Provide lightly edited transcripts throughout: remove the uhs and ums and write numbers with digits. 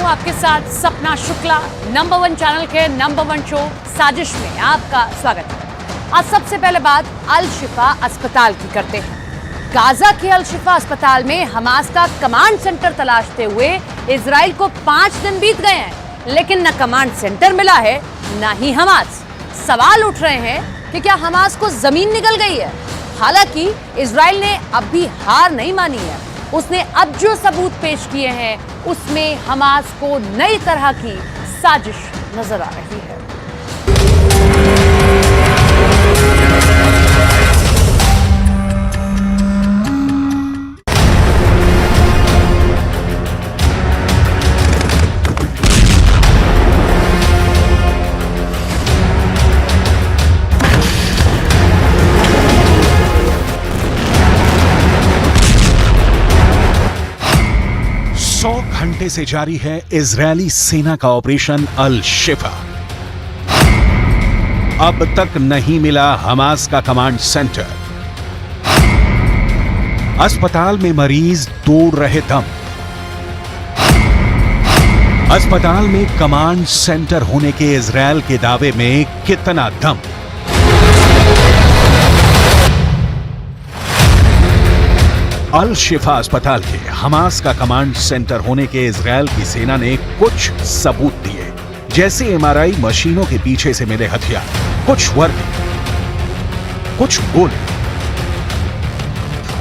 आपके साथ सपना शुक्ला। नंबर 1 चैनल के नंबर 1 शो साजिश में आपका स्वागत है। आज सबसे पहले बात अल शिफा अस्पताल की करते हैं। गाजा के अल शिफा अस्पताल में हमास का कमांड सेंटर तलाशते हुए इजराइल को 5 दिन बीत गए हैं, लेकिन न कमांड सेंटर मिला है न ही हमास। सवाल उठ रहे हैं कि क्या हमास को जमीन निकल गई है। हालांकि इजराइल ने अब भी हार नहीं मानी है। उसने अब जो सबूत पेश किए हैं उसमें हमास को नई तरह की साजिश नजर आ रही है। 100 घंटे से जारी है इजरायली सेना का ऑपरेशन अल शिफा। अब तक नहीं मिला हमास का कमांड सेंटर। अस्पताल में मरीज तोड़ रहे दम। अस्पताल में कमांड सेंटर होने के इजरायल के दावे में कितना दम। अल शिफा अस्पताल के हमास का कमांड सेंटर होने के इजरायल की सेना ने कुछ सबूत दिए, जैसे एमआरआई मशीनों के पीछे से मिले हथियार, कुछ वर्दी, कुछ गोले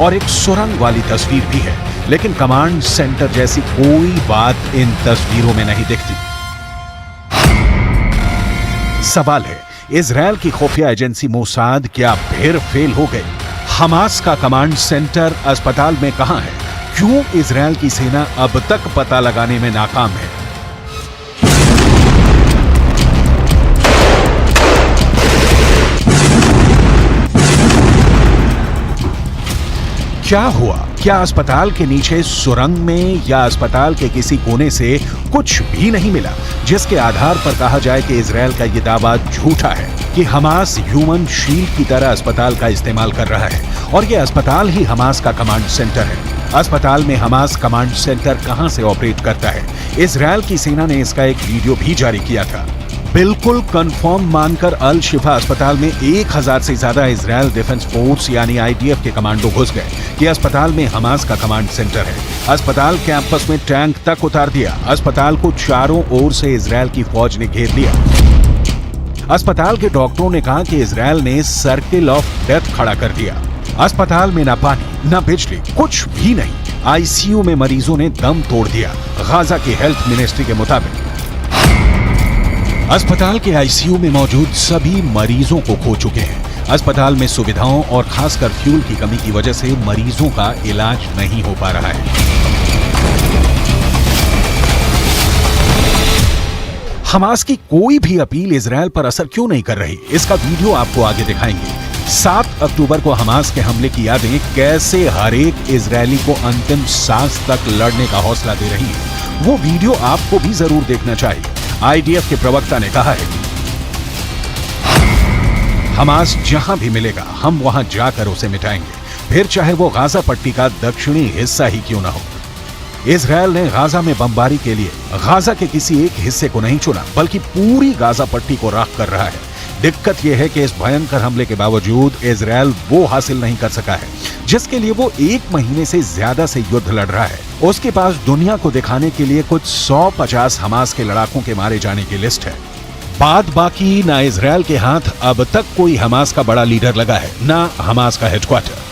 और एक सुरंग वाली तस्वीर भी है। लेकिन कमांड सेंटर जैसी कोई बात इन तस्वीरों में नहीं दिखती। सवाल है, इजरायल की खुफिया एजेंसी मोसाद क्या फिर फेल हो गई? हमास का कमांड सेंटर अस्पताल में कहां है? क्यों इजरायल की सेना अब तक पता लगाने में नाकाम है? क्या हुआ? क्या अस्पताल के नीचे सुरंग में या अस्पताल के किसी कोने से कुछ भी नहीं मिला, जिसके आधार पर कहा जाए कि इजरायल का यह दावा झूठा है कि हमास ह्यूमन शील्ड की तरह अस्पताल का इस्तेमाल कर रहा है और यह अस्पताल ही हमास का कमांड सेंटर है? अस्पताल में हमास कमांड सेंटर कहां से ऑपरेट करता है? इजरायल की सेना ने इसका एक वीडियो भी जारी किया था। बिल्कुल कंफर्म मानकर अल शिफा अस्पताल में 1000 से ज्यादा इजरायल डिफेंस फोर्स यानी आईडीएफ के कमांडो घुस गए कि अस्पताल में हमास का कमांड सेंटर है। अस्पताल कैंपस में टैंक तक उतार दिया। अस्पताल को चारों ओर से इजरायल की फौज ने घेर लिया। अस्पताल के डॉक्टरों ने कहा कि इजरायल ने सर्किल ऑफ डेथ खड़ा कर दिया। अस्पताल में न पानी न बिजली, कुछ भी नहीं। आईसीयू में मरीजों ने दम तोड़ दिया। गाजा की हेल्थ मिनिस्ट्री के मुताबिक अस्पताल के आईसीयू में मौजूद सभी मरीजों को खो चुके हैं। अस्पताल में सुविधाओं और खासकर फ्यूल की कमी की वजह से मरीजों का इलाज नहीं हो पा रहा है। हमास की कोई भी अपील इजरायल पर असर क्यों नहीं कर रही? इसका वीडियो आपको आगे दिखाएंगे। 7 अक्टूबर को हमास के हमले की यादें कैसे हर एक इजरायली को अंतिम सांस तक लड़ने का हौसला दे रही है, वो वीडियो आपको भी जरूर देखना चाहिए। आईडीएफ के प्रवक्ता ने कहा है, हमास जहां भी मिलेगा हम वहां जाकर उसे मिटाएंगे, फिर चाहे वो गाजा पट्टी का दक्षिणी हिस्सा ही क्यों न हो। इजरायल ने गाजा में बमबारी के लिए गाजा के किसी एक हिस्से को नहीं चुना, बल्कि पूरी गाजा पट्टी को राख कर रहा है। दिक्कत यह है कि इस भयंकर हमले के बावजूद इजरायल वो हासिल नहीं कर सका है जिसके लिए वो 1 महीने से ज्यादा से युद्ध लड़ रहा है। उसके पास दुनिया को दिखाने के लिए कुछ 150 हमास के लड़ाकों के मारे जाने की लिस्ट है। बाद बाकी ना इजरायल के हाथ अब तक कोई हमास का बड़ा लीडर लगा है, ना हमास का हेडक्वार्टर।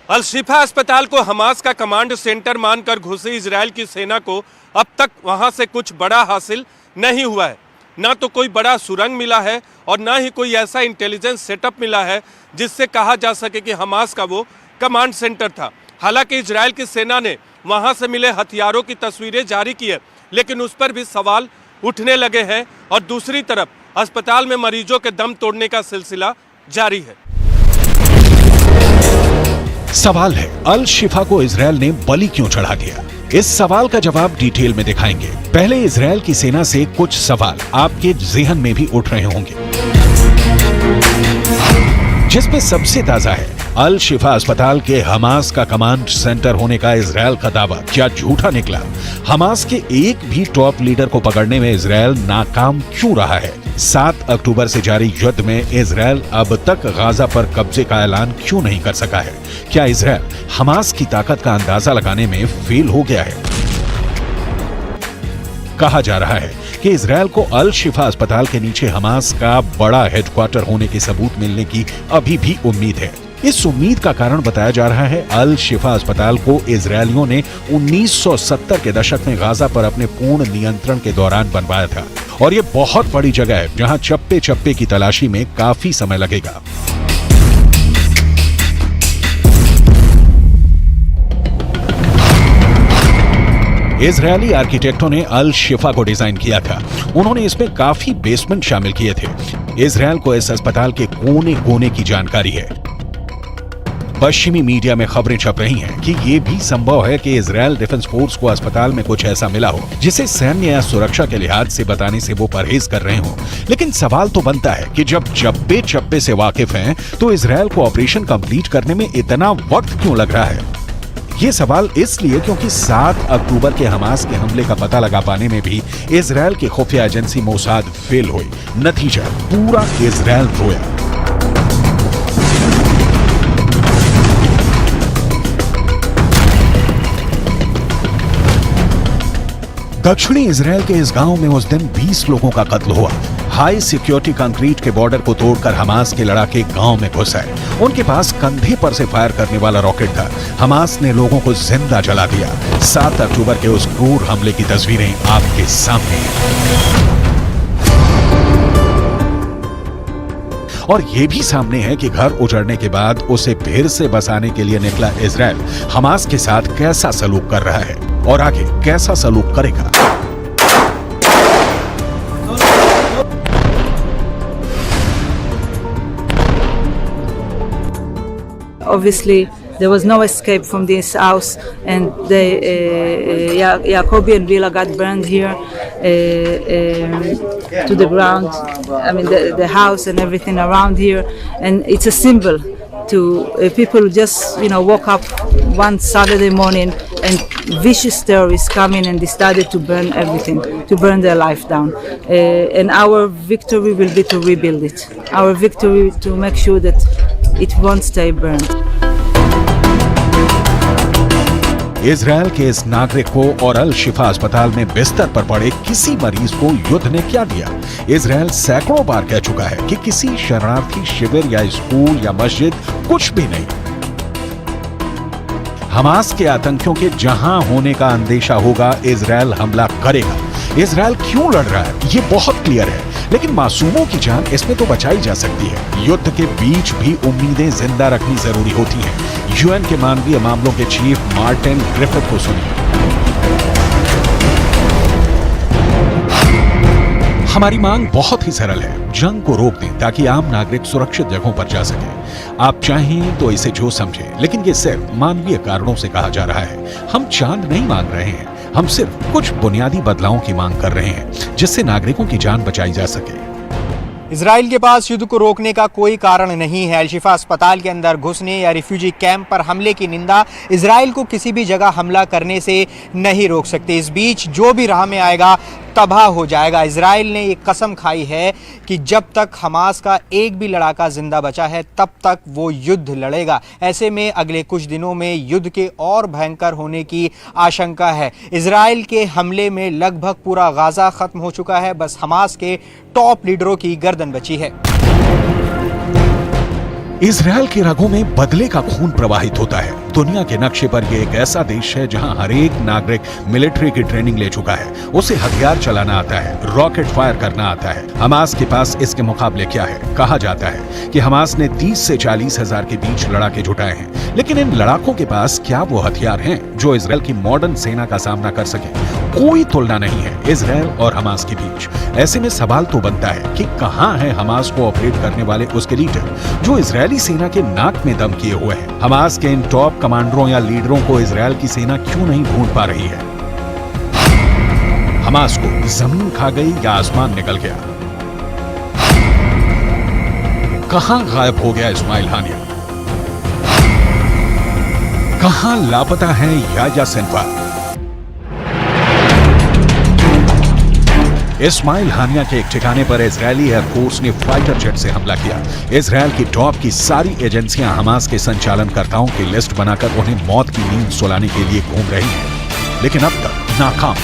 अल शिफा अस्पताल को हमास का कमांड सेंटर मानकर घुसी इजरायल की सेना को अब तक वहां से कुछ बड़ा हासिल नहीं हुआ है। ना तो कोई बड़ा सुरंग मिला है और ना ही कोई ऐसा इंटेलिजेंस सेटअप मिला है जिससे कहा जा सके कि हमास का वो कमांड सेंटर था। हालांकि इजरायल की सेना ने वहां से मिले हथियारों की तस्वीरें जारी की है, लेकिन उस पर भी सवाल उठने लगे हैं और दूसरी तरफ अस्पताल में मरीजों के दम तोड़ने का सिलसिला जारी है। सवाल है, अल शिफा को इजरायल ने बलि क्यों चढ़ा दिया? इस सवाल का जवाब डिटेल में दिखाएंगे। पहले इजरायल की सेना से कुछ सवाल आपके ज़हन में भी उठ रहे होंगे, जिसमें सबसे ताजा है अल शिफा अस्पताल के हमास का कमांड सेंटर होने का इजरायल का दावा क्या झूठा निकला? हमास के एक भी टॉप लीडर को पकड़ने में इजरायल नाकाम क्यों रहा है? 7 अक्टूबर से जारी युद्ध में इजरायल अब तक गाजा पर कब्जे का ऐलान क्यों नहीं कर सका है? क्या इजरायल हमास की ताकत का अंदाजा लगाने में फेल हो गया है? कहा जा रहा है कि इजरायल को अल शिफा अस्पताल के नीचे हमास का बड़ा हेडक्वार्टर होने के सबूत मिलने की अभी भी उम्मीद है। इस उम्मीद का कारण बताया जा रहा है अल शिफा अस्पताल को इजरायलियों ने 1970 के दशक में गाजा पर अपने पूर्ण नियंत्रण के दौरान बनवाया था और ये बहुत बड़ी जगह है जहां चप्पे चप्पे की तलाशी में काफी समय लगेगा। इजरायली आर्किटेक्टों ने अल शिफा को डिजाइन किया था। उन्होंने इसमें काफी बेसमेंट शामिल किए थे। इजरायल को इस अस्पताल के कोने कोने की जानकारी है। पश्चिमी मीडिया में खबरें छप रही हैं कि यह भी संभव है कि इजरायल डिफेंस फोर्स को अस्पताल में कुछ ऐसा मिला हो जिसे सैन्य या सुरक्षा के लिहाज से बताने से वो परहेज कर रहे हो। लेकिन सवाल तो बनता है कि जब चप्पे चप्पे से वाकिफ हैं, तो इजरायल को ऑपरेशन कंप्लीट करने में इतना वक्त क्यों लग रहा है? ये सवाल इसलिए क्योंकि 7 अक्टूबर के हमास के हमले का पता लगा पाने में भी इजरायल की खुफिया एजेंसी मोसाद फेल हुई। नतीजा, पूरा इजरायल रोया। दक्षिणी इजरायल के इस गांव में उस दिन 20 लोगों का कत्ल हुआ। हाई सिक्योरिटी कंक्रीट के बॉर्डर को तोड़कर हमास के लड़ाके गांव में घुस आए। उनके पास कंधे पर से फायर करने वाला रॉकेट था। हमास ने लोगों को जिंदा जला दिया। 7 अक्टूबर के उस क्रूर हमले की तस्वीरें आपके सामने हैं। और ये भी सामने है कि घर उजड़ने के बाद उसे फिर से बसाने के लिए निकला इजरायल हमास के साथ कैसा सलूक कर रहा है और आगे कैसा सलूक करेगा। Obviously, there was no escape from this house, and the Jacobi and Villa got burned here to the ground. I mean, the house and everything around here, and it's a symbol to people just woke up one Saturday morning and vicious terrorists come in and decided to burn everything, to burn their life down. And our victory will be to rebuild it. Our victory to make sure that it won't stay burned. Israel के इस नागरिक को और अल शिफा अस्पताल में बिस्तर पर पड़े किसी मरीज को युद्ध ने क्या दिया? इजरायल सैकड़ों बार कह चुका है कि किसी शरणार्थी शिविर या स्कूल या मस्जिद कुछ भी नहीं। हमास के आतंकियों के जहां होने का अंदेशा होगा, इजरायल हमला करेगा। इजरायल क्यों लड़ रहा है ये बहुत क्लियर है, लेकिन मासूमों की जान इसमें तो बचाई जा सकती है। युद्ध के बीच भी उम्मीदें जिंदा रखनी जरूरी होती हैं। यूएन के मानवीय मामलों के चीफ मार्टिन ग्रिफिथ को सुनिए। हमारी मांग बहुत ही सरल है, जंग को रोक दें ताकि आम नागरिक सुरक्षित जगहों पर जा सके। आप चाहें तो इसे जो समझें, लेकिन ये सिर्फ मानवीय कारणों से कहा जा रहा है। हम चांद नहीं मांग रहे हैं, हम सिर्फ कुछ बुनियादी बदलावों की मांग कर रहे हैं जिससे नागरिकों की जान बचाई जा सके। इजराइल के पास युद्ध को रोकने का कोई कारण नहीं है। अल शिफा अस्पताल के अंदर घुसने या रिफ्यूजी कैंप पर हमले की निंदा इजराइल को किसी भी जगह हमला करने से नहीं रोक सकते। इस बीच जो भी राह में आएगा तबाह हो जाएगा। इजराइल ने एक कसम खाई है कि जब तक हमास का एक भी लड़ाका जिंदा बचा है तब तक वो युद्ध लड़ेगा। ऐसे में अगले कुछ दिनों में युद्ध के और भयंकर होने की आशंका है। इजराइल के हमले में लगभग पूरा गाजा खत्म हो चुका है, बस हमास के टॉप लीडरों की गर्दन बची है। इजरायल के रगों में बदले का खून प्रवाहित होता है। दुनिया के नक्शे पर यह एक ऐसा देश है जहां हर एक नागरिक मिलिट्री की ट्रेनिंग ले चुका है। उसे हथियार चलाना आता है, रॉकेट फायर करना आता है। हमास के पास इसके मुकाबले क्या है? कहा जाता है कि हमास ने 30 से 40 हजार के बीच लड़ाके जुटाए हैं, लेकिन इन लड़ाकों के पास क्या वो हथियार हैं जो इजरायल की मॉडर्न सेना का सामना कर सके? कोई तुलना नहीं है इजरायल और हमास के बीच। ऐसे में सवाल तो बनता है कि कहां है हमास को ऑपरेट करने वाले उसके लीडर जो इजरायली सेना के नाक में दम किए हुए हैं? हमास के इन टॉप कमांडरों या लीडरों को इजरायल की सेना क्यों नहीं ढूंढ पा रही है? हमास को जमीन खा गई या आसमान निकल गया? कहां गायब हो गया इस्माइल हानिया? कहां लापता है याह्या सिनवार? इस्माइल हानिया के एक ठिकाने पर इजरायली एयरफोर्स ने फाइटर जेट से हमला किया। इजरायल की टॉप की सारी एजेंसियां हमास के संचालनकर्ताओं की लिस्ट बनाकर उन्हें मौत की नींद सुलाने के लिए घूम रही हैं, लेकिन अब तक नाकाम।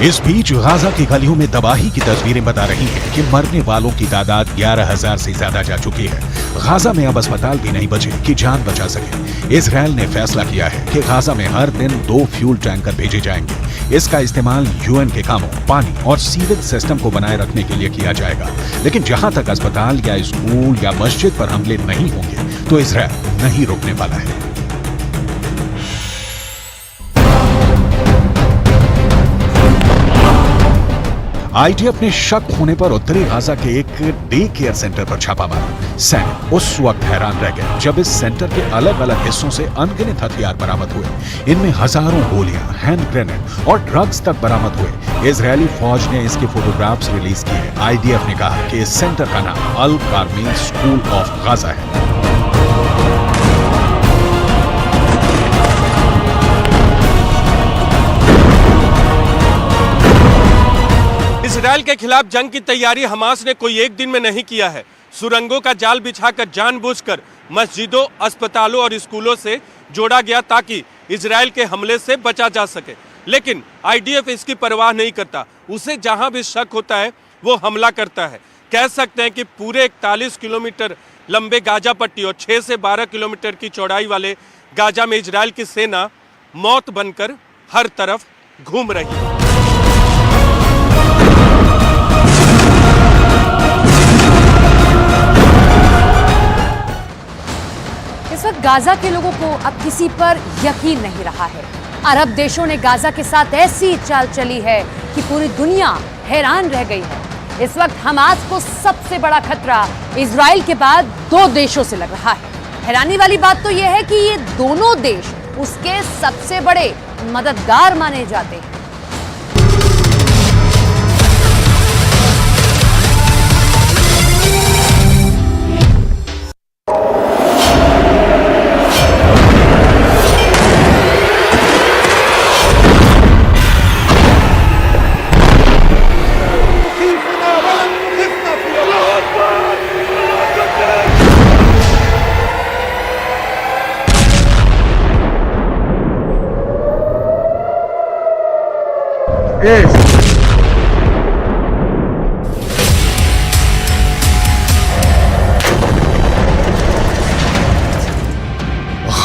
इस बीच गाजा की गलियों में तबाही की तस्वीरें बता रही हैं कि मरने वालों की तादाद 11,000 से ज्यादा जा चुकी है। गाजा में अब अस्पताल भी नहीं बचे कि जान बचा सके। इजरायल ने फैसला किया है कि गाजा में हर दिन 2 फ्यूल टैंकर भेजे जाएंगे। इसका इस्तेमाल यूएन के कामों, पानी और सीवेज सिस्टम को बनाए रखने के लिए किया जाएगा। लेकिन जहां तक अस्पताल या स्कूल या मस्जिद पर हमले नहीं होंगे तो इजरायल नहीं रुकने वाला है। आईडीएफ ने शक होने पर उत्तरी गाजा के एक डे केयर सेंटर पर छापा मारा। सैनिक उस वक्त हैरान रह गए जब इस सेंटर के अलग अलग हिस्सों से अनगिनत हथियार बरामद हुए। इनमें हजारों गोलियां, हैंड ग्रेनेड और ड्रग्स तक बरामद हुए। इजरायली फौज ने इसके फोटोग्राफ्स रिलीज किए। आईडीएफ ने कहा कि इस सेंटर का नाम अल कार्मेल स्कूल ऑफ गाजा है। इजरायल के खिलाफ जंग की तैयारी हमास ने कोई एक दिन में नहीं किया है। सुरंगों का जाल बिछाकर जानबूझकर मस्जिदों, अस्पतालों और स्कूलों से जोड़ा गया ताकि इजरायल के हमले से बचा जा सके। लेकिन आईडीएफ इसकी परवाह नहीं करता। उसे जहां भी शक होता है वो हमला करता है। कह सकते हैं कि पूरे 41 किलोमीटर लंबे गाजा पट्टी और 6 से 12 किलोमीटर की चौड़ाई वाले गाजा में इजरायल की सेना मौत बनकर हर तरफ घूम रही है। इस वक्त गाजा के लोगों को अब किसी पर यकीन नहीं रहा है। अरब देशों ने गाजा के साथ ऐसी चाल चली है कि पूरी दुनिया हैरान रह गई है। इस वक्त हमास को सबसे बड़ा खतरा इजराइल के बाद 2 देशों से लग रहा है। हैरानी वाली बात तो यह है कि ये दोनों देश उसके सबसे बड़े मददगार माने जाते हैं।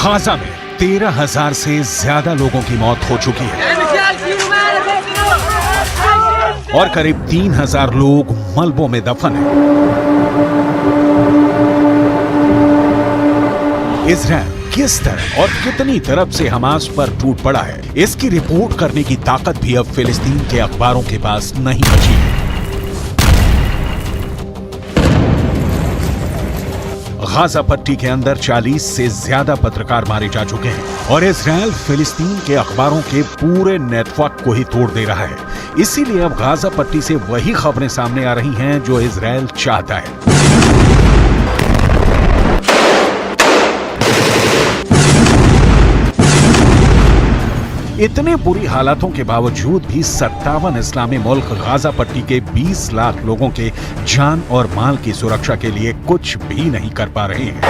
गाजा में 13,000 से ज्यादा लोगों की मौत हो चुकी है और करीब 3,000 लोग मलबों में दफन हैं। इजरायल किस तरह और कितनी तरफ से हमास पर टूट पड़ा है, इसकी रिपोर्ट करने की ताकत भी अब फिलिस्तीन के अखबारों के पास नहीं बची है। गाजा पट्टी के अंदर 40 से ज्यादा पत्रकार मारे जा चुके हैं और इजरायल फिलिस्तीन के अखबारों के पूरे नेटवर्क को ही तोड़ दे रहा है। इसीलिए अब गाजा पट्टी से वही खबरें सामने आ रही हैं जो इजरायल चाहता है। इतने बुरी हालातों के बावजूद भी 57 इस्लामी मुल्क गाजा पट्टी के 20 लाख लोगों के जान और माल की सुरक्षा के लिए कुछ भी नहीं कर पा रहे हैं।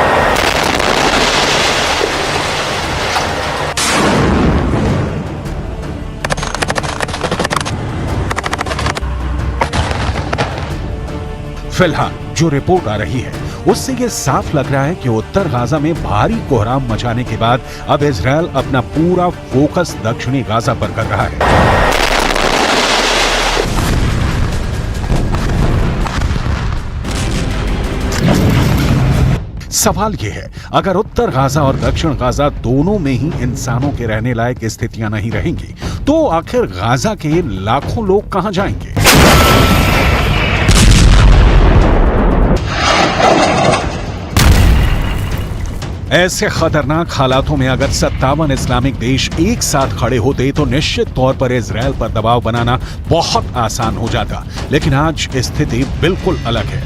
फिलहाल जो रिपोर्ट आ रही है उससे ये साफ लग रहा है कि उत्तर गाजा में भारी कोहराम मचाने के बाद अब इजरायल अपना पूरा फोकस दक्षिणी गाजा पर कर रहा है। सवाल यह है, अगर उत्तर गाजा और दक्षिण गाजा दोनों में ही इंसानों के रहने लायक स्थितियां नहीं रहेंगी तो आखिर गाजा के लाखों लोग कहां जाएंगे? ऐसे खतरनाक हालातों में अगर 57 इस्लामिक देश एक साथ खड़े होते तो निश्चित तौर पर इजरायल पर दबाव बनाना बहुत आसान हो जाता, लेकिन आज स्थिति बिल्कुल अलग है।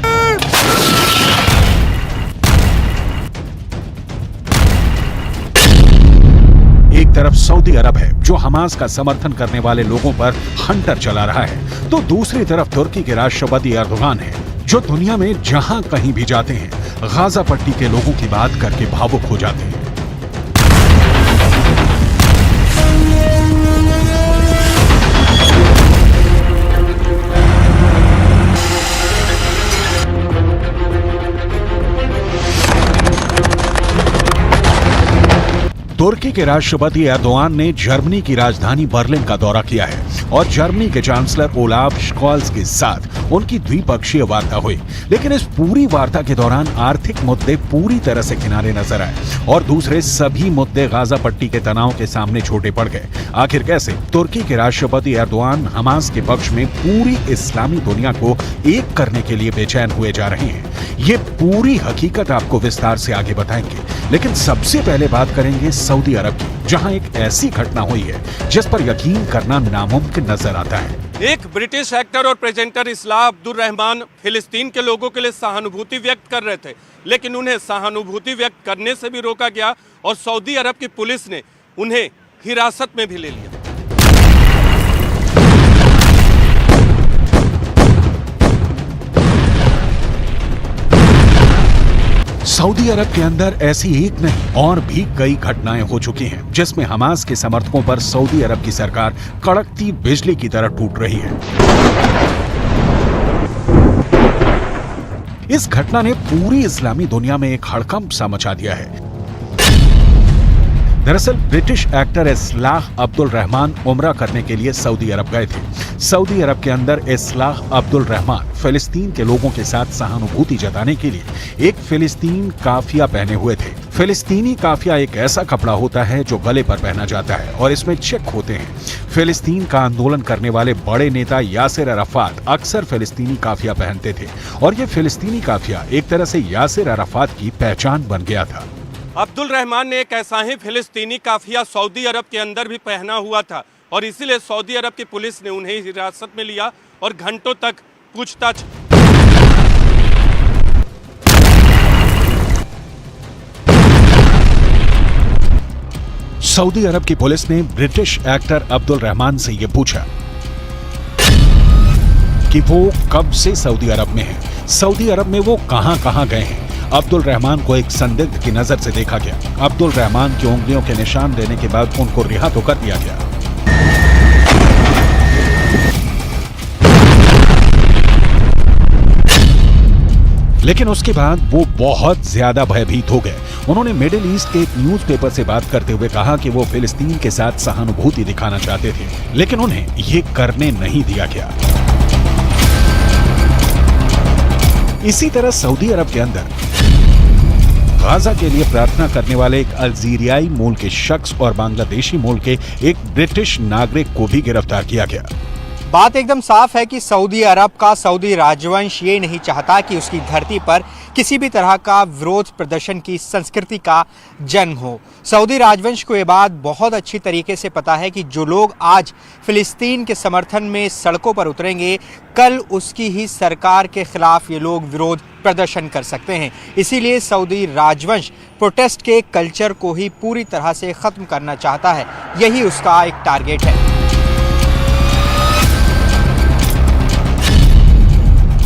तरफ सऊदी अरब है जो हमास का समर्थन करने वाले लोगों पर हंटर चला रहा है, तो दूसरी तरफ तुर्की के राष्ट्रपति एर्दोगान है जो दुनिया में जहां कहीं भी जाते हैं गाजा पट्टी के लोगों की बात करके भावुक हो जाते हैं। तुर्की के राष्ट्रपति एर्दोगान ने जर्मनी की राजधानी बर्लिन का दौरा किया है और जर्मनी के चांसलर ओलाफ स्कॉल्स के साथ उनकी द्विपक्षीय वार्ता हुई। लेकिन इस पूरी वार्ता के दौरान आर्थिक मुद्दे पूरी तरह से किनारे नजर आए और दूसरे सभी मुद्दे गाजा पट्टी के तनाव के सामने छोटे पड़ गए। आखिर कैसे? तुर्की के राष्ट्रपति एर्दोगान हमास के पक्ष में पूरी इस्लामी दुनिया को एक करने के लिए बेचैन हुए जा रहे हैं। ये पूरी हकीकत आपको विस्तार से आगे बताएंगे, लेकिन सबसे पहले बात करेंगे सऊदी अरब की, जहां एक ऐसी घटना हुई है जिस पर यकीन करना नामुमकिन नजर आता है। एक ब्रिटिश एक्टर और प्रेजेंटर इस्लाह अब्दुल रहमान फिलिस्तीन के लोगों के लिए सहानुभूति व्यक्त कर रहे थे, लेकिन उन्हें सहानुभूति व्यक्त करने से भी रोका गया और सऊदी अरब की पुलिस ने उन्हें हिरासत में भी ले लिया। सऊदी अरब के अंदर ऐसी एक नहीं और भी कई घटनाएं हो चुकी हैं जिसमें हमास के समर्थकों पर सऊदी अरब की सरकार कड़कती बिजली की तरह टूट रही है। इस घटना ने पूरी इस्लामी दुनिया में एक हड़कंप सा मचा दिया है। दरअसल ब्रिटिश एक्टर इस्लाह अब्दुल रहमान उम्रा करने के लिए सऊदी अरब गए थे। सऊदी अरब के अंदर इस्लाह अब्दुल रहमान फिलिस्तीन के लोगों के साथ सहानुभूति जताने के लिए एक फिलिस्तीन काफिया पहने हुए थे। फिलिस्तीनी काफिया एक ऐसा कपड़ा होता है जो गले पर पहना जाता है और इसमें चेक होते हैं। फिलिस्तीन का आंदोलन करने वाले बड़े नेता यासिर अराफात अक्सर फिलिस्तीनी काफिया पहनते थे और ये फिलिस्तीनी काफिया एक तरह से यासिर अराफात की पहचान बन गया था। अब्दुल रहमान ने एक ऐसा ही फिलिस्तीनी काफिया सऊदी अरब के अंदर भी पहना हुआ था और इसीलिए सऊदी अरब की पुलिस ने उन्हें हिरासत में लिया और घंटों तक पूछताछ। सऊदी अरब की पुलिस ने ब्रिटिश एक्टर अब्दुल रहमान से यह पूछा कि वो कब से सऊदी अरब में है, सऊदी अरब में वो कहां गए हैं। अब्दुल रहमान को एक संदिग्ध की नजर से देखा गया। अब्दुल रहमान की उंगलियों के निशान देने के बाद उनको रिहा तो कर दिया गया। लेकिन उसके बाद वो बहुत ज्यादा भयभीत हो गए। उन्होंने मिडिल ईस्ट के एक न्यूज़पेपर से बात करते हुए कहा कि वो फिलिस्तीन के साथ सहानुभूति दिखाना चाहते थे, लेकिन उन्हें ये करने नहीं दिया गया। इसी तरह सऊदी अरब के अंदर गाजा के लिए प्रार्थना करने वाले एक अल्जीरियाई मूल के शख्स और बांग्लादेशी मूल के एक ब्रिटिश नागरिक को भी गिरफ्तार किया गया। बात एकदम साफ है कि सऊदी अरब का सऊदी राजवंश ये नहीं चाहता कि उसकी धरती पर किसी भी तरह का विरोध प्रदर्शन की संस्कृति का जन्म हो। सऊदी राजवंश को ये बात बहुत अच्छी तरीके से पता है कि जो लोग आज फिलिस्तीन के समर्थन में सड़कों पर उतरेंगे, कल उसकी ही सरकार के खिलाफ ये लोग विरोध प्रदर्शन कर सकते हैं। इसीलिए सऊदी राजवंश प्रोटेस्ट के कल्चर को ही पूरी तरह से ख़त्म करना चाहता है। यही उसका एक टारगेट है।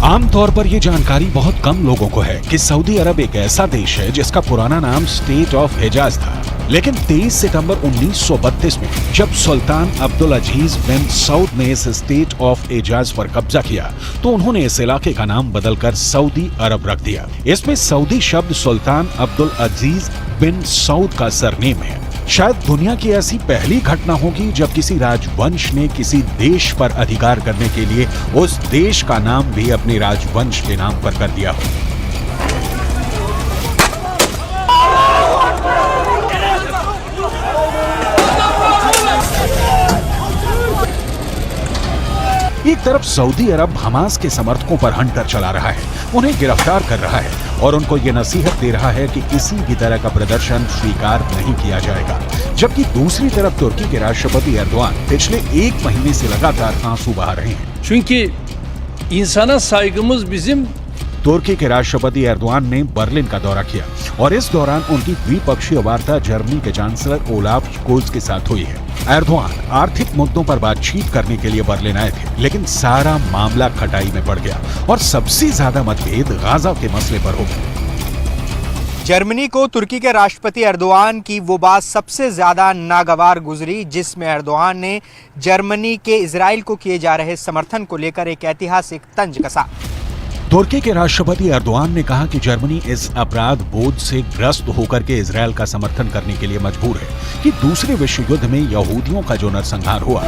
आमतौर पर यह जानकारी बहुत कम लोगों को है कि सऊदी अरब एक ऐसा देश है जिसका पुराना नाम स्टेट ऑफ हिजाज था, लेकिन 23 सितंबर 1932 में जब सुल्तान अब्दुल अजीज बिन सऊद ने इस स्टेट ऑफ हिजाज पर कब्जा किया तो उन्होंने इस इलाके का नाम बदलकर सऊदी अरब रख दिया। इसमें सऊदी शब्द सुल्तान अब्दुल अजीज बिन सऊद का सरनेम है। शायद दुनिया की ऐसी पहली घटना होगी जब किसी राजवंश ने किसी देश पर अधिकार करने के लिए उस देश का नाम भी अपने राजवंश के नाम पर कर दिया हो। एक तरफ सऊदी अरब हमास के समर्थकों पर हंटर चला रहा है, उन्हें गिरफ्तार कर रहा है और उनको ये नसीहत दे रहा है कि किसी भी तरह का प्रदर्शन स्वीकार नहीं किया जाएगा, जबकि दूसरी तरफ तुर्की के राष्ट्रपति एर्दोगान पिछले 1 महीने से लगातार आंसू बहा रहे हैं। Çünkü insana saygımız bizim तुर्की के राष्ट्रपति एर्दोआन ने बर्लिन का दौरा किया और इस दौरान उनकी द्विपक्षीय वार्ता जर्मनी के चांसलर ओलाफ स्कोल्ज के साथ हुई है। एर्दोआन आर्थिक मुद्दों पर बातचीत करने के लिए बर्लिन आए थे, लेकिन सारा मामला खटाई में पड़ गया और सबसे ज्यादा मतभेद गाजा के मसले पर हो गया। जर्मनी को तुर्की के राष्ट्रपति एर्दोआन की वो बात सबसे ज्यादा नागवार गुजरी जिसमें एर्दोआन ने जर्मनी के इजराइल को किए जा रहे समर्थन को लेकर एक ऐतिहासिक तंज कसा। तुर्की के राष्ट्रपति एर्दोआन ने कहा कि जर्मनी इस अपराध बोध से ग्रस्त होकर के इजराइल का समर्थन करने के लिए मजबूर है कि दूसरे विश्व युद्ध में यहूदियों का जो नरसंहार हुआ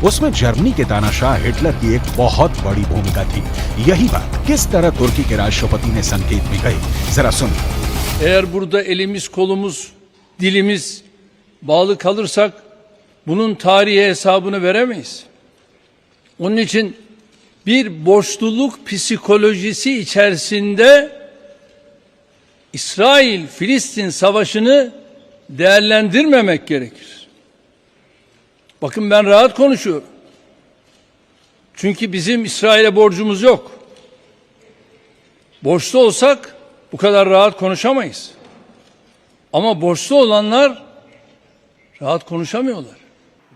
उसमें जर्मनी के तानाशाह हिटलर की एक बहुत बड़ी भूमिका थी। यही बात किस तरह तुर्की के राष्ट्रपति ने संकेत में कही, जरा सुनिए। Eğer burada elimiz, kolumuz, dilimiz bağlı kalırsak bunun tarihe hesabını veremeyiz. Onun için bir borçluluk psikolojisi içerisinde İsrail-Filistin savaşını değerlendirmemek gerekir. Bakın ben rahat konuşuyorum. Çünkü bizim İsrail'e borcumuz yok. Borçlu olsak bu kadar rahat konuşamayız. Ama borçlu olanlar rahat konuşamıyorlar.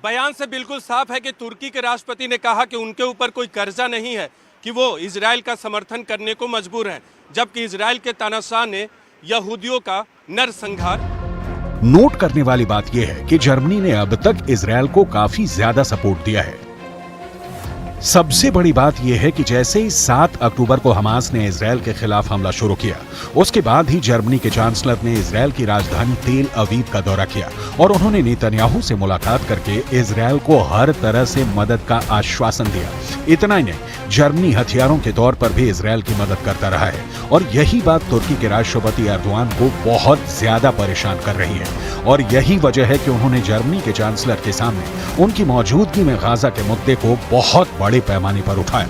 बयान से बिल्कुल साफ है कि तुर्की के राष्ट्रपति ने कहा कि उनके ऊपर कोई कर्जा नहीं है कि वो इजराइल का समर्थन करने को मजबूर हैं, जबकि इजराइल के तानाशाह ने यहूदियों का नरसंहार। नोट करने वाली बात यह है कि जर्मनी ने अब तक इजराइल को काफी ज्यादा सपोर्ट दिया है। सबसे बड़ी बात यह है कि जैसे ही 7 अक्टूबर को हमास ने इजराइल के खिलाफ हमला शुरू किया, उसके बाद ही जर्मनी के चांसलर ने इजराइल की राजधानी तेल अवीव का दौरा किया और उन्होंने नेतन्याहू से मुलाकात करके इजराइल को हर तरह से मदद का आश्वासन दिया। इतना ही नहीं, जर्मनी हथियारों के तौर पर भी इजराइल की मदद करता रहा है और यही बात तुर्की के राष्ट्रपति एर्दोआन को बहुत ज्यादा परेशान कर रही है और यही वजह है कि उन्होंने जर्मनी के चांसलर के सामने उनकी मौजूदगी में गाजा के मुद्दे को बहुत बड़े पैमाने पर उठाया।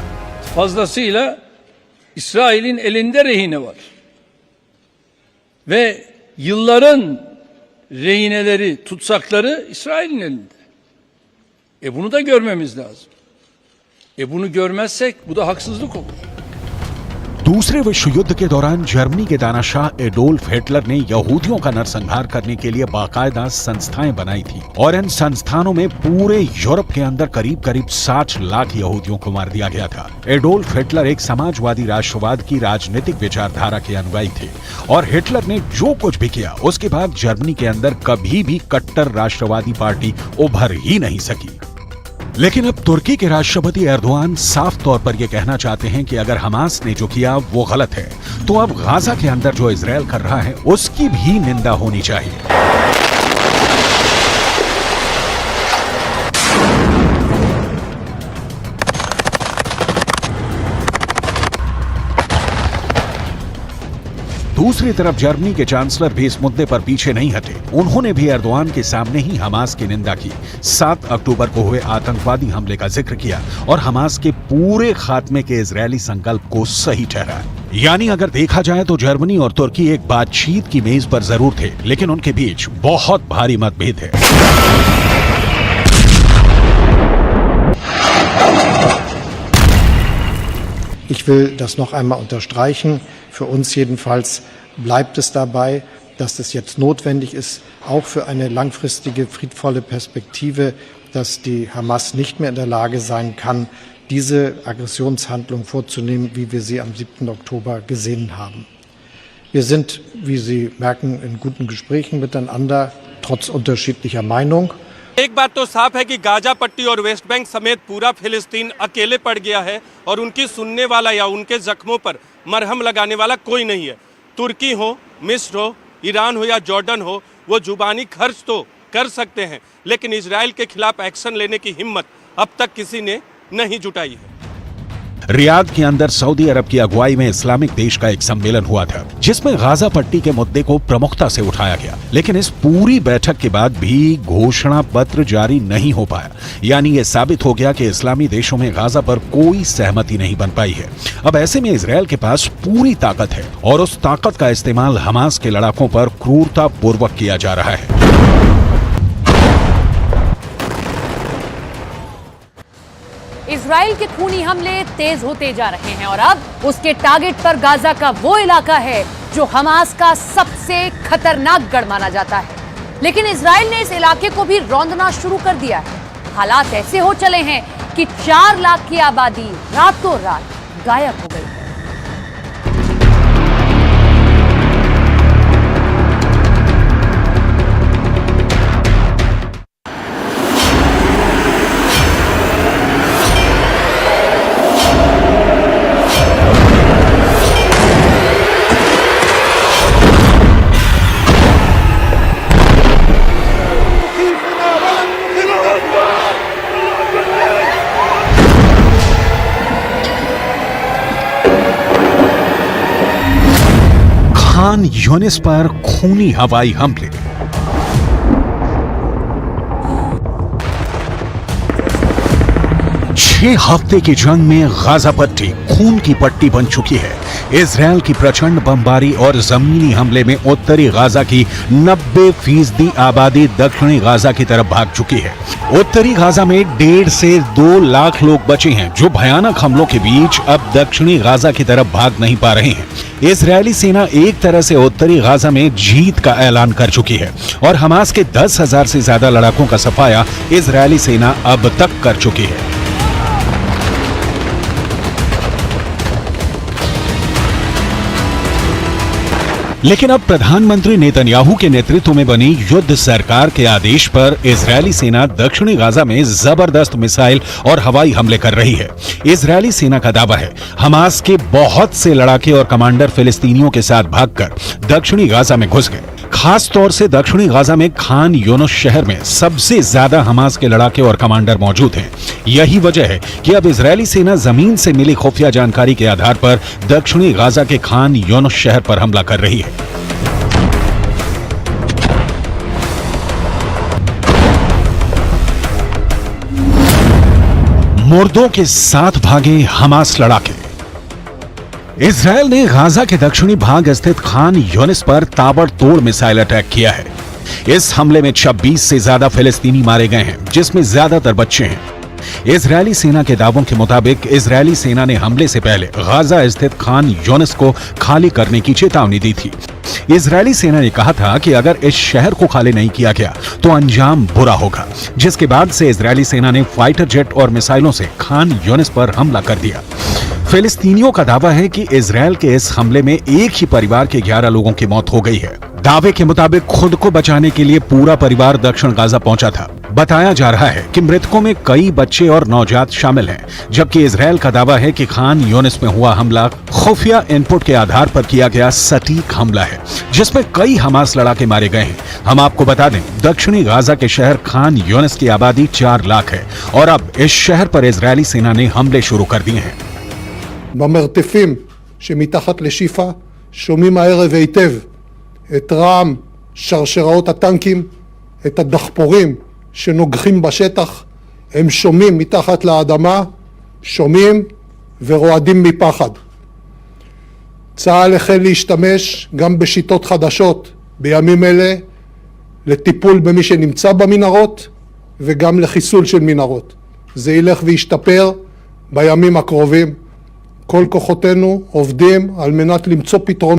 Fazlasıyla İsrail'in elinde rehine var. Ve yılların rehineleri, tutsakları İsrail'in elinde. Bunu da görmemiz lazım. Bunu görmezsek bu da haksızlık olur. दूसरे विश्व युद्ध के दौरान जर्मनी के तानाशाह एडोल्फ हिटलर ने यहूदियों का नरसंहार करने के लिए बाकायदा संस्थाएं बनाई थी और इन संस्थानों में पूरे यूरोप के अंदर करीब 60 लाख यहूदियों को मार दिया गया था। एडोल्फ हिटलर एक समाजवादी राष्ट्रवाद की राजनीतिक विचारधारा के अनुयायी थे और हिटलर ने जो कुछ भी किया उसके बाद जर्मनी के अंदर कभी भी कट्टर राष्ट्रवादी पार्टी उभर ही नहीं सकी। लेकिन अब तुर्की के राष्ट्रपति एर्दोआन साफ तौर पर यह कहना चाहते हैं कि अगर हमास ने जो किया वो गलत है, तो अब गाजा के अंदर जो इजराइल कर रहा है उसकी भी निंदा होनी चाहिए। दूसरी तरफ जर्मनी के चांसलर भी इस मुद्दे पर पीछे नहीं हटे। उन्होंने भी एर्दोआन के सामने ही हमास की निंदा की, 7 अक्टूबर को हुए आतंकवादी हमले का जिक्र किया और हमास के पूरे खात्मे के इजरायली संकल्प को सही ठहराया। यानी अगर देखा जाए तो जर्मनी और तुर्की एक बातचीत की मेज पर जरूर थे, लेकिन उनके बीच बहुत भारी मतभेद है। Ich will das noch einmal unterstreichen. Für uns jedenfalls bleibt es dabei, dass es jetzt notwendig ist, auch für eine langfristige, friedvolle Perspektive, dass die Hamas nicht mehr in der Lage sein kann, diese Aggressionshandlung vorzunehmen, wie wir sie am 7. Oktober gesehen haben. Wir sind, wie Sie merken, in guten Gesprächen miteinander, trotz unterschiedlicher Meinung. एक बात तो साफ है कि Gaza पट्टी और West Bank समेत पूरा फिलिस्तीन अकेले पड़ गया है और उनकी सुनने वाला या उनके जख्मों पर मरहम लगाने वाला कोई नहीं है। तुर्की हो, मिस्र हो, ईरान हो या जॉर्डन हो, वो जुबानी खर्च तो कर सकते हैं, लेकिन इजराइल के खिलाफ एक्शन लेने की हिम्मत अब तक किसी ने नहीं जुटाई है। रियाद के अंदर सऊदी अरब की अगुवाई में इस्लामिक देश का एक सम्मेलन हुआ था, जिसमें गाजा पट्टी के मुद्दे को प्रमुखता से उठाया गया, लेकिन इस पूरी बैठक के बाद भी घोषणा पत्र जारी नहीं हो पाया। यानी ये साबित हो गया कि इस्लामी देशों में गाजा पर कोई सहमति नहीं बन पाई है। अब ऐसे में इजराइल के पास पूरी ताकत है और उस ताकत का इस्तेमाल हमास के लड़ाकों पर क्रूरता पूर्वक किया जा रहा है। इजराइल के खूनी हमले तेज होते जा रहे हैं और अब उसके टारगेट पर गाजा का वो इलाका है जो हमास का सबसे खतरनाक गढ़ माना जाता है। लेकिन इजराइल ने इस इलाके को भी रौंदना शुरू कर दिया है। हालात ऐसे हो चले हैं कि 4 लाख की आबादी रातों रात गायब हो गई है। खान यूनिस पर खूनी हवाई हमले। छह हफ्ते की जंग में गाजा पट्टी खून की पट्टी बन चुकी है। इजराइल की प्रचंड बमबारी और जमीनी हमले में उत्तरी गाजा की 90% आबादी दक्षिणी गाजा की तरफ भाग चुकी है। उत्तरी गाजा में 1.5 से 2 लाख लोग बचे हैं जो भयानक हमलों के बीच अब दक्षिणी गाजा की तरफ भाग नहीं पा रहे हैं। इजरायली सेना एक तरह से उत्तरी गाजा में जीत का ऐलान कर चुकी है और हमास के 10,000 से ज्यादा लड़ाकों का सफाया इजरायली सेना अब तक कर चुकी है। लेकिन अब प्रधानमंत्री नेतन्याहू के नेतृत्व में बनी युद्ध सरकार के आदेश पर इजरायली सेना दक्षिणी गाजा में जबरदस्त मिसाइल और हवाई हमले कर रही है। इजरायली सेना का दावा है हमास के बहुत से लड़ाके और कमांडर फिलिस्तीनियों के साथ भागकर दक्षिणी गाजा में घुस गए। खास तौर से दक्षिणी गाजा में खान यूनिस शहर में सबसे ज्यादा हमास के लड़ाके और कमांडर मौजूद हैं। यही वजह है कि अब इजरायली सेना जमीन से मिली खुफिया जानकारी के आधार पर दक्षिणी गाजा के खान यूनिस शहर पर हमला कर रही है। मुर्दों के साथ भागे हमास लड़ाके। इजरायल ने गाजा के दक्षिणी भाग स्थित खान यूनिस पर ताबड़तोड़ मिसाइल अटैक किया है। इस हमले में 26 से ज्यादा फिलिस्तीनी मारे गए हैं जिसमें ज्यादातर बच्चे हैं। इजरायली सेना के दावों के मुताबिक इजरायली सेना ने हमले से पहले गाजा स्थित खान यूनिस को खाली करने की चेतावनी दी थी। इजरायली सेना ने कहा था कि अगर इस शहर को खाली नहीं किया गया तो अंजाम बुरा होगा, जिसके बाद से इजरायली सेना ने फाइटर जेट और मिसाइलों से खान यूनिस पर हमला कर दिया। फिलिस्तीनियों का दावा है कि इजरायल के इस हमले में एक ही परिवार के 11 लोगों की मौत हो गई है। दावे के मुताबिक खुद को बचाने के लिए पूरा परिवार दक्षिण गाजा पहुंचा था। बताया जा रहा है कि मृतकों में कई बच्चे और नवजात शामिल हैं, जबकि इजरायल का दावा है कि खान यूनिस में हुआ हमला खुफिया इनपुट के आधार पर किया गया सटीक हमला है, जिसमें कई हमास लड़ाके मारे गए हैं। हम आपको बता दें, दक्षिणी गाजा के शहर खान यूनिस की आबादी 4 लाख है और अब इस शहर पर इजरायली सेना ने हमले शुरू कर दिए हैं। במרתפים שמתחת לשיפה שומעים הערב היטב את רעם שרשראות הטנקים, את הדחפורים שנוגחים בשטח. הם שומעים מתחת לאדמה, שומעים ורועדים מפחד. צה"ל החל להשתמש גם בשיטות חדשות בימים אלה לטיפול במי שנמצא במנהרות וגם לחיסול של מנהרות. זה ילך וישתפר בימים הקרובים. כל כוחותינו עובדים על מנת למצוא פתרון.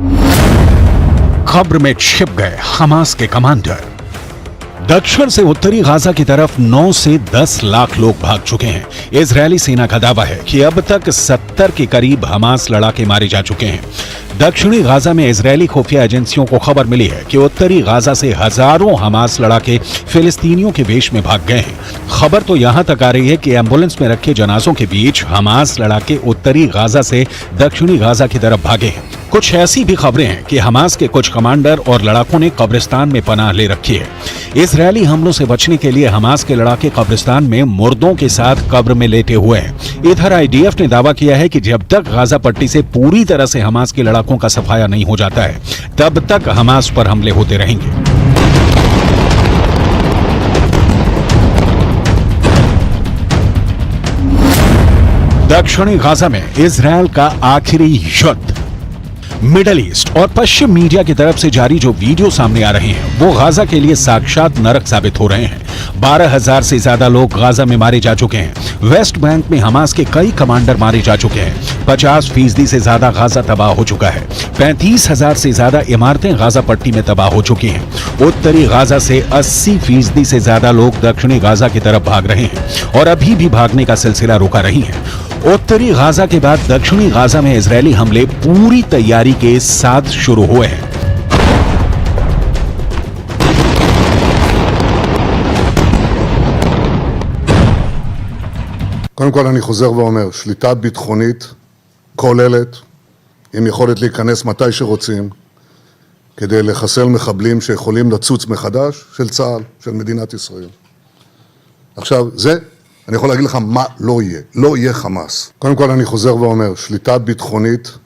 कब्र में छिप गए हमास के कमांडर। दक्षिण से उत्तरी गाजा की तरफ 9 से 10 लाख लोग भाग चुके हैं। इजरायली सेना का दावा है कि अब तक 70 के करीब हमास लड़ाके मारे जा चुके हैं। दक्षिणी गाजा में इजरायली खुफिया एजेंसियों को खबर मिली है कि उत्तरी गाजा से हजारों हमास लड़ाके फिलिस्तीनियों के वेश में भाग गए हैं। खबर तो यहां तक आ रही है कि एम्बुलेंस में रखे जनाजों के बीच हमास लड़ाके उत्तरी गाजा से दक्षिणी गाजा की तरफ भागे हैं। कुछ ऐसी भी खबरें हैं कि हमास के कुछ कमांडर और लड़ाकों ने कब्रिस्तान में पनाह ले रखी है। इजरायली हमलों से बचने के लिए हमास के लड़ाके कब्रिस्तान में मुर्दों के साथ कब्र में लेटे हुए हैं। इधर आईडीएफ ने दावा किया है कि जब तक गाजा पट्टी से पूरी तरह से हमास के लड़ाकों का सफाया नहीं हो जाता है, तब तक हमास पर हमले होते रहेंगे। दक्षिणी गाजा में इजरायल का आखिरी युद्ध। मिडल ईस्ट और पश्चिम मीडिया की तरफ से जारी जो वीडियो सामने आ रहे हैं वो गाजा के लिए साक्षात नरक साबित हो रहे हैं। 12,000 से ज्यादा लोग गाजा में मारे जा चुके हैं। वेस्ट बैंक में हमास के कई कमांडर मारे जा चुके हैं। 50% से ज्यादा गाजा तबाह हो चुका है। 35,000 से ज्यादा इमारतें गाजा पट्टी में तबाह हो चुकी हैं। उत्तरी गाजा से 80% से ज्यादा लोग दक्षिणी गाजा की तरफ भाग रहे हैं और अभी भी भागने का सिलसिला रुका नहीं है। उत्तरी गाजा के बाद दक्षिणी गाजा में इजरायली हमले पूरी तैयारी के साथ शुरू हुए हैं। קודם כל אני חוזר ואומר, שליטה ביטחונית כוללת, עם יכולת להיכנס מתי שרוצים, כדי לחסל מחבלים שיכולים לצוץ מחדש, של צה"ל, של מדינת ישראל. עכשיו, זה, אני יכול להגיד לך מה לא יהיה. לא יהיה חמאס. קודם כל אני חוזר ואומר, שליטה ביטחונית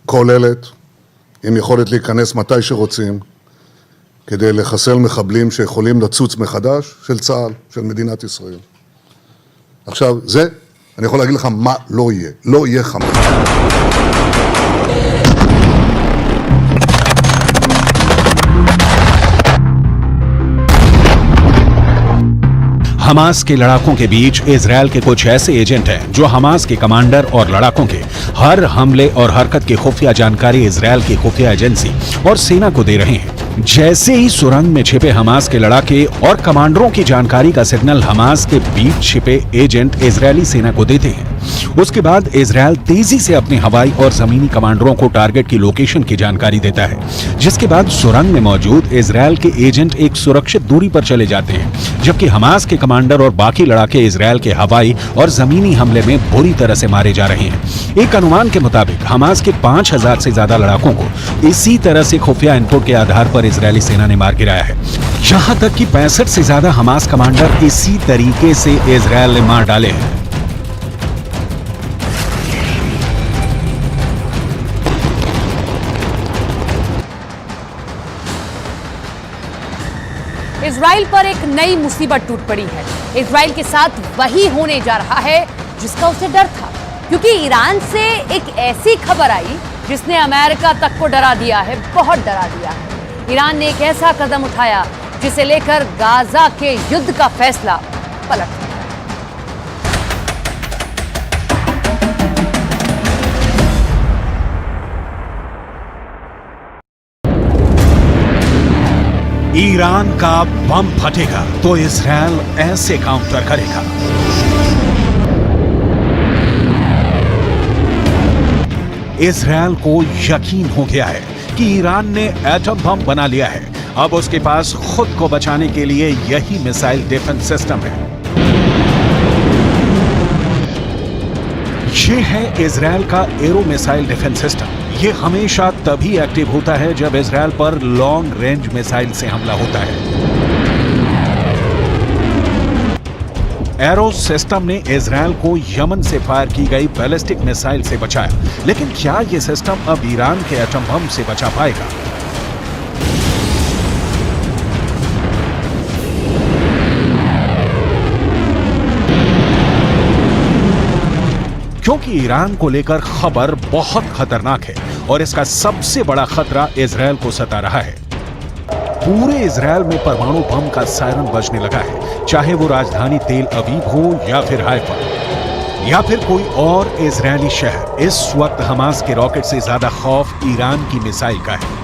כוללת, עם יכולת להיכנס מתי שרוצים, כדי לחסל מחבלים שיכולים לצוץ מחדש, של צה"ל, של מדינת ישראל. עכשיו, זה, אני יכול להגיד לך מה לא יהיה. לא יהיה חמאס. हमास के लड़ाकों के बीच इजरायल के कुछ ऐसे एजेंट हैं जो हमास के कमांडर और लड़ाकों के हर हमले और हरकत की खुफिया जानकारी इजरायल की खुफिया एजेंसी और सेना को दे रहे हैं। जैसे ही सुरंग में छिपे हमास के लड़ाके और कमांडरों की जानकारी का सिग्नल हमास के बीच छिपे एजेंट इजरायली सेना को देते हैं, उसके बाद इजरायल तेजी से अपने हवाई और जमीनी कमांडरों को टारगेट की लोकेशन की जानकारी देता है, जिसके बाद सुरंग में मौजूद इजरायल के एजेंट एक सुरक्षित दूरी पर चले जाते हैं, जबकि हमास के कमांडर और बाकी लड़ाके इजरायल के हवाई और जमीनी हमले में बुरी तरह से मारे जा रहे हैं। एक अनुमान के मुताबिक हमास के 5,000 से ज्यादा लड़ाकों को इसी तरह से खुफिया इनपुट के आधार पर इजरायली सेना ने मार गिराया है। यहां तक कि 65 से ज्यादा हमास कमांडर इसी तरीके से इजरायल ने मार डाले हैं। इजराइल पर एक नई मुसीबत टूट पड़ी है। इजराइल के साथ वही होने जा रहा है जिसका उसे डर था, क्योंकि ईरान से एक ऐसी खबर आई जिसने अमेरिका तक को डरा दिया है, बहुत डरा दिया है। ईरान ने एक ऐसा कदम उठाया जिसे लेकर गाजा के युद्ध का फैसला पलट गया। ईरान का बम फटेगा तो इजरायल ऐसे काउंटर करेगा। इजरायल को यकीन हो गया है कि ईरान ने एटम बम बना लिया है। अब उसके पास खुद को बचाने के लिए यही मिसाइल डिफेंस सिस्टम है। ये है इजरायल का एरो मिसाइल डिफेंस सिस्टम। ये हमेशा तभी एक्टिव होता है जब इजरायल पर लॉन्ग रेंज मिसाइल से हमला होता है। एरो सिस्टम ने इजरायल को यमन से फायर की गई बैलिस्टिक मिसाइल से बचाया, लेकिन क्या यह सिस्टम अब ईरान के एटम बम से बचा पाएगा? क्योंकि ईरान को लेकर खबर बहुत खतरनाक है और इसका सबसे बड़ा खतरा इजरायल को सता रहा है। पूरे इजरायल में परमाणु बम का सायरन बजने लगा है, चाहे वो राजधानी तेल अवीव हो या फिर हाइफा या फिर कोई और इजरायली शहर। इस वक्त हमास के रॉकेट से ज्यादा खौफ ईरान की मिसाइल का है।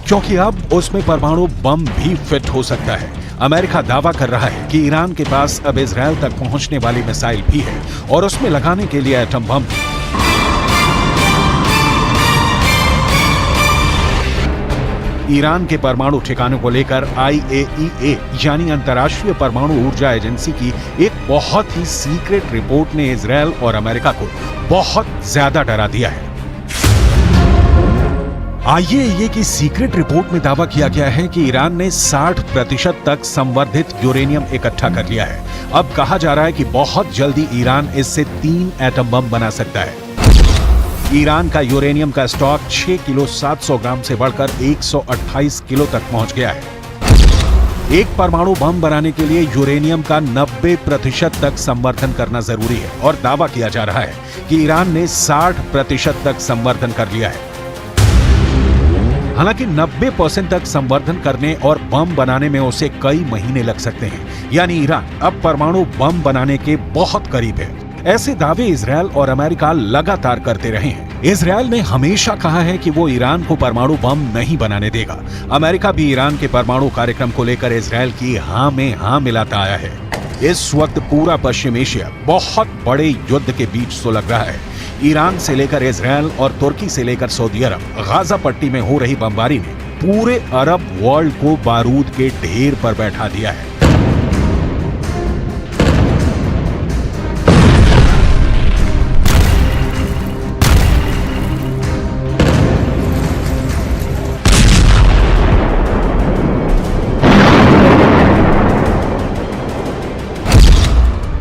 क्योंकि अब उसमें परमाणु बम भी फिट हो सकता है। अमेरिका दावा कर रहा है कि ईरान के पास अब इजरायल तक पहुंचने वाली मिसाइल भी है और उसमें लगाने के लिए एटम बम भी। ईरान के परमाणु ठिकानों को लेकर IAEA यानी अंतर्राष्ट्रीय परमाणु ऊर्जा एजेंसी की एक बहुत ही सीक्रेट रिपोर्ट ने इजरायल और अमेरिका को बहुत ज्यादा डरा दिया है। IAEA की सीक्रेट रिपोर्ट में दावा किया गया है कि ईरान ने 60% तक संवर्धित यूरेनियम इकट्ठा कर लिया है। अब कहा जा रहा है कि बहुत जल्दी ईरान इससे 3 एटम बम बना सकता है। ईरान का यूरेनियम का स्टॉक 6 किलो 700 ग्राम से बढ़कर 128 किलो तक पहुंच गया है। एक परमाणु बम बनाने के लिए यूरेनियम का 90% तक संवर्धन करना जरूरी है और दावा किया जा रहा है कि ईरान ने 60% तक संवर्धन कर लिया है। हालांकि 90% तक संवर्धन करने और बम बनाने में उसे कई महीने लग सकते हैं। यानी ईरान अब परमाणु बम बनाने के बहुत करीब है। ऐसे दावे इजरायल और अमेरिका लगातार करते रहे हैं। इजरायल ने हमेशा कहा है कि वो ईरान को परमाणु बम नहीं बनाने देगा। अमेरिका भी ईरान के परमाणु कार्यक्रम को लेकर इजरायल की हां में हां मिलाता आया है। इस वक्त पूरा पश्चिम एशिया बहुत बड़े युद्ध के बीच सुलग रहा है। ईरान से लेकर इजरायल और तुर्की से लेकर सऊदी अरब, गाजा पट्टी में हो रही बमबारी ने पूरे अरब वर्ल्ड को बारूद के ढेर पर बैठा दिया है।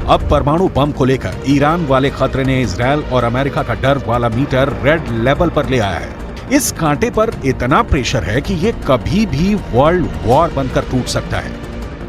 अब परमाणु बम को लेकर ईरान वाले खतरे ने इजरायल और अमेरिका का डर वाला मीटर रेड लेवल पर ले आया है। इस कांटे पर इतना प्रेशर है कि ये कभी भी वर्ल्ड वॉर बनकर टूट सकता है,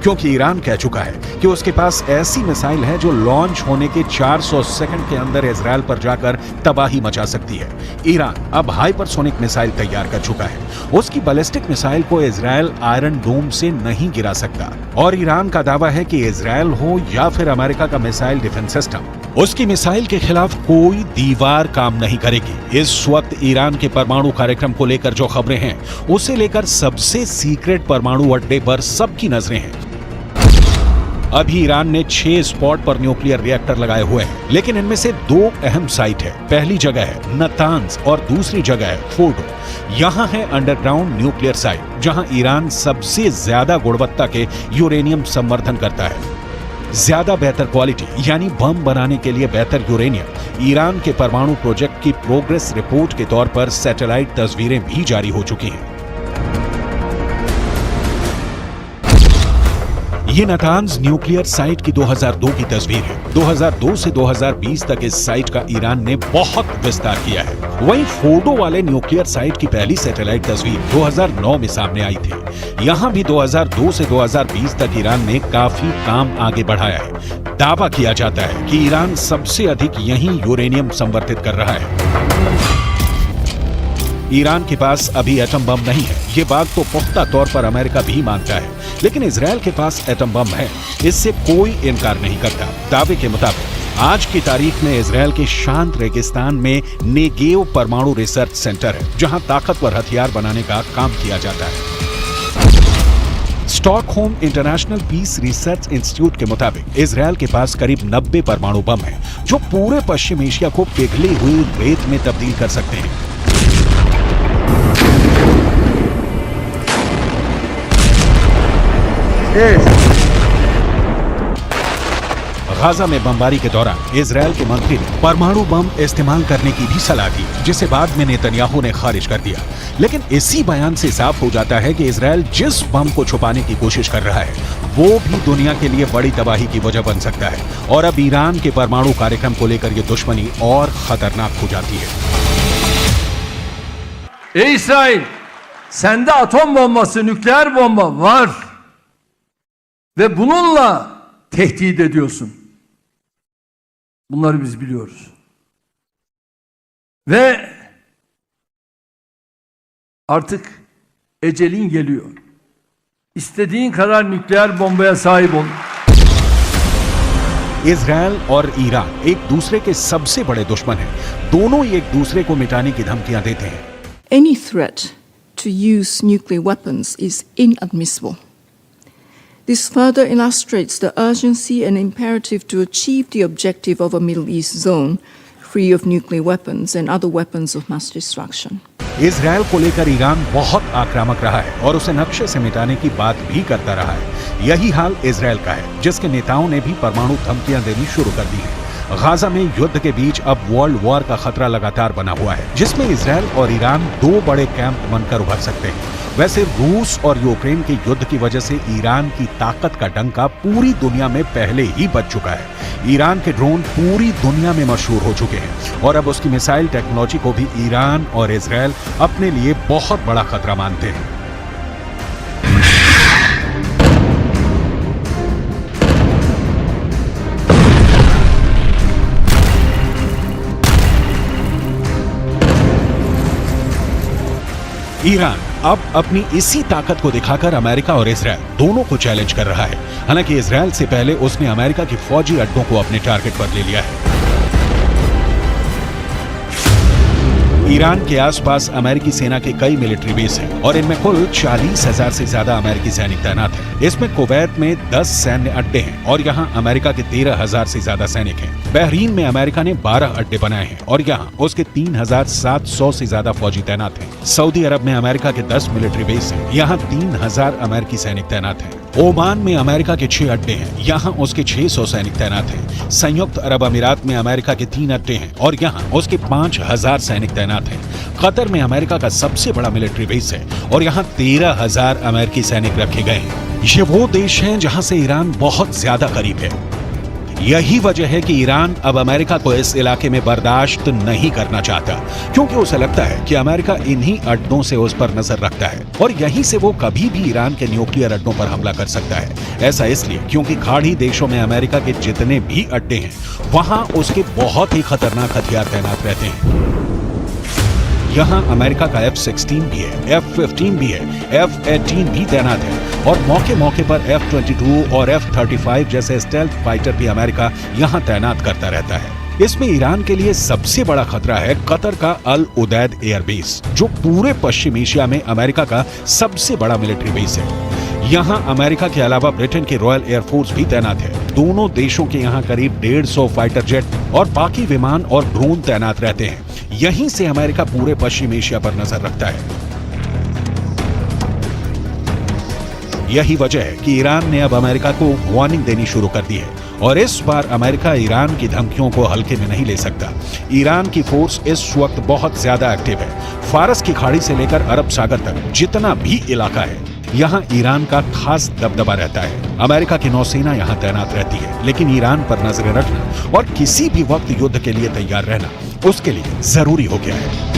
क्योंकि ईरान कह चुका है कि उसके पास ऐसी मिसाइल है जो लॉन्च होने के 400 सेकंड के अंदर इजरायल पर जाकर तबाही मचा सकती है। ईरान अब हाइपरसोनिक मिसाइल तैयार कर चुका है। उसकी बैलिस्टिक मिसाइल को इजरायल आयरन डोम से नहीं गिरा सकता और ईरान का दावा है कि इजरायल हो या फिर अमेरिका का मिसाइल डिफेंस सिस्टम, उसकी मिसाइल के खिलाफ कोई दीवार काम नहीं करेगी। इस वक्त ईरान के परमाणु कार्यक्रम को लेकर जो खबरें हैं, उसे लेकर सबसे सीक्रेट परमाणु अड्डे पर सबकी नजरें हैं। अभी ईरान ने 6 स्पॉट पर न्यूक्लियर रिएक्टर लगाए हुए हैं, लेकिन इनमें से 2 अहम साइट है। पहली जगह है नतांज और दूसरी जगह है फोर्डो। यहाँ है अंडरग्राउंड न्यूक्लियर साइट, जहाँ ईरान सबसे ज्यादा गुणवत्ता के यूरेनियम संवर्धन करता है। ज्यादा बेहतर क्वालिटी यानी बम बनाने के लिए बेहतर यूरेनियम ईरान के परमाणु प्रोजेक्ट की प्रोग्रेस रिपोर्ट के तौर पर सैटेलाइट तस्वीरें भी जारी हो चुकी हैं। ये नतांज न्यूक्लियर साइट की 2002 की तस्वीर है। 2002 से 2020 तक इस साइट का ईरान ने बहुत विस्तार किया है। वहीं फोर्डो वाले न्यूक्लियर साइट की पहली सैटेलाइट तस्वीर 2009 में सामने आई थी। यहाँ भी 2002 से 2020 तक ईरान ने काफी काम आगे बढ़ाया है। दावा किया जाता है कि ईरान सबसे अधिक यहीं यूरेनियम संवर्धित कर रहा है। ईरान के पास अभी एटम बम नहीं है, ये बात तो पुख्ता तौर पर अमेरिका भी मानता है, लेकिन इजरायल के पास एटम बम है, इससे कोई इनकार नहीं करता। दावे के मुताबिक आज की तारीख में इजरायल के शांत रेगिस्तान में नेगेव परमाणु रिसर्च सेंटर है, जहां ताकतवर हथियार बनाने का काम किया जाता है। Stockholm International Peace Research Institute के मुताबिक इजरायल के पास करीब 90 परमाणु बम है, जो पूरे पश्चिम एशिया को पिघली हुई रेत में तब्दील कर सकते हैं। गाजा में बमबारी के दौरान इजरायल के मंत्री ने परमाणु बम इस्तेमाल करने की भी सलाह दी, जिसे बाद में नेतन्याहू ने खारिज कर दिया। लेकिन इसी बयान से साफ हो जाता है कि इजरायल जिस बम को छुपाने की कोशिश कर रहा है, वो भी दुनिया के लिए बड़ी तबाही की वजह बन सकता है। और अब ईरान के परमाणु कार्यक्रम को लेकर ये दुश्मनी और खतरनाक हो जाती है। İsrail, sende atom bombası, nükleer bomba var ve bununla tehdit ediyorsun. Bunları biz biliyoruz. Ve artık ecelin geliyor. İstediğin kadar nükleer bombaya sahip ol. Israel और ईरान एक दूसरे के सबसे बड़े दुश्मन हैं। दोनों ही एक दूसरे को मिटाने की धमकियां देते हैं। Any threat to use nuclear weapons is inadmissible. This further illustrates the urgency and imperative to achieve the objective of a Middle East zone free of nuclear weapons and other weapons of mass destruction. Israel को लेकर Iran बहुत आक्रामक रहा है और उसे नक्शे से मिटाने की बात भी करता रहा है। यही हाल इजरायल का है, जिसके नेताओं ने भी परमाणु धमकियां देनी शुरू कर दी हैं। गाजा में युद्ध के बीच अब वर्ल्ड वॉर का खतरा लगातार बना हुआ है, जिसमें इजरायल और ईरान 2 बड़े कैंप बनकर उभर सकते हैं। वैसे रूस और यूक्रेन के युद्ध की वजह से ईरान की ताकत का डंका पूरी दुनिया में पहले ही बज चुका है। ईरान के ड्रोन पूरी दुनिया में मशहूर हो चुके हैं और अब उसकी मिसाइल टेक्नोलॉजी को भी ईरान और इजरायल अपने लिए बहुत बड़ा खतरा मानते हैं। ईरान अब अपनी इसी ताकत को दिखाकर अमेरिका और इजरायल दोनों को चैलेंज कर रहा है। हालांकि इजरायल से पहले उसने अमेरिका की फौजी अड्डों को अपने टारगेट पर ले लिया है। ईरान के आसपास अमेरिकी सेना के कई मिलिट्री बेस हैं और इनमें कुल 40,000 से ज्यादा अमेरिकी सैनिक तैनात हैं। इसमें कुवैत में 10 सैन्य अड्डे हैं और यहाँ अमेरिका के 13,000 से ज्यादा सैनिक हैं। बहरीन में अमेरिका ने 12 अड्डे बनाए हैं और यहाँ उसके 3,700 से ज्यादा फौजी तैनात हैं। सऊदी अरब में अमेरिका के 10 मिलिट्री बेस हैं, यहाँ 3,000 अमेरिकी सैनिक तैनात हैं। ओमान में अमेरिका के 6 अड्डे हैं, यहाँ उसके 600 सैनिक तैनात हैं। संयुक्त अरब अमीरात में अमेरिका के 3 अड्डे हैं और यहाँ उसके 5,000 सैनिक तैनात हैं। कतर में अमेरिका का सबसे बड़ा मिलिट्री बेस है और यहाँ 13,000 अमेरिकी सैनिक रखे गए हैं। ये वो देश हैं जहाँ से ईरान बहुत ज्यादा करीब है। यही वजह है कि ईरान अब अमेरिका को इस इलाके में बर्दाश्त नहीं करना चाहता, क्योंकि उसे लगता है कि अमेरिका इन्हीं अड्डों से उस पर नजर रखता है और यहीं से वो कभी भी ईरान के न्यूक्लियर अड्डों पर हमला कर सकता है। ऐसा इसलिए क्योंकि खाड़ी देशों में अमेरिका के जितने भी अड्डे हैं वहां उसके बहुत ही खतरनाक हथियार तैनात रहते हैं। यहाँ अमेरिका का F-16 भी है, F-15 भी है, F-18 भी तैनात है और मौके मौके पर F-22 और F-35 जैसे स्टेल्थ फाइटर भी अमेरिका यहाँ तैनात करता रहता है। इसमें ईरान के लिए सबसे बड़ा खतरा है कतर का अल उदैद एयरबेस, जो पूरे पश्चिम एशिया में अमेरिका का सबसे बड़ा मिलिट्री बेस है। यहाँ अमेरिका के अलावा ब्रिटेन की रॉयल एयरफोर्स भी तैनात है। दोनों देशों के यहाँ करीब 150 फाइटर जेट और बाकी विमान और ड्रोन तैनात रहते हैं। यहीं से अमेरिका पूरे पश्चिम एशिया पर नजर रखता है। यही वजह है कि ईरान ने अब अमेरिका को वार्निंग देनी शुरू कर दी है और इस बार अमेरिका ईरान की धमकियों को हल्के में नहीं ले सकता। ईरान की फोर्स इस वक्त बहुत ज्यादा एक्टिव है। फारस की खाड़ी से लेकर अरब सागर तक जितना भी इलाका है, यहाँ ईरान का खास दबदबा रहता है। अमेरिका की नौसेना यहाँ तैनात रहती है, लेकिन ईरान पर नजरें रखना और किसी भी वक्त युद्ध के लिए तैयार रहना उसके लिए जरूरी हो गया है।